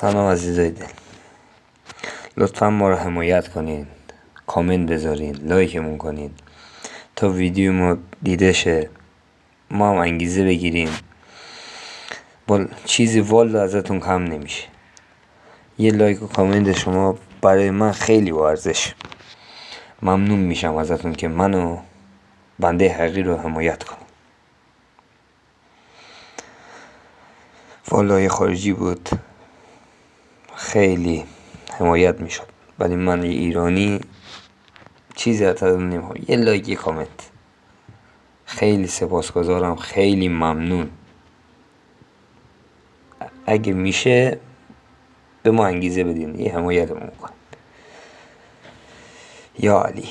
سلام عزیزای دل، لطفا ما رو حمایت کنین، کامنت بذارین، لایکمون کنین تا ویدیو ما دیده شه، ما هم انگیزه بگیریم. چیزی والا ازتون کم نمیشه. یه لایک و کامنت شما برای من خیلی ارزش. ممنون میشم ازتون که منو بنده حقیر رو حمایت کنین. والا یه خارجی بود خیلی حمایت میشد، ولی من یه ایرانی چیزی ازتون نمیخوام. یه لایک، یه کامنت. خیلی سپاسگزارم، خیلی ممنون. اگه میشه به ما انگیزه بدین، یه حمایتمون کنین. یا علی.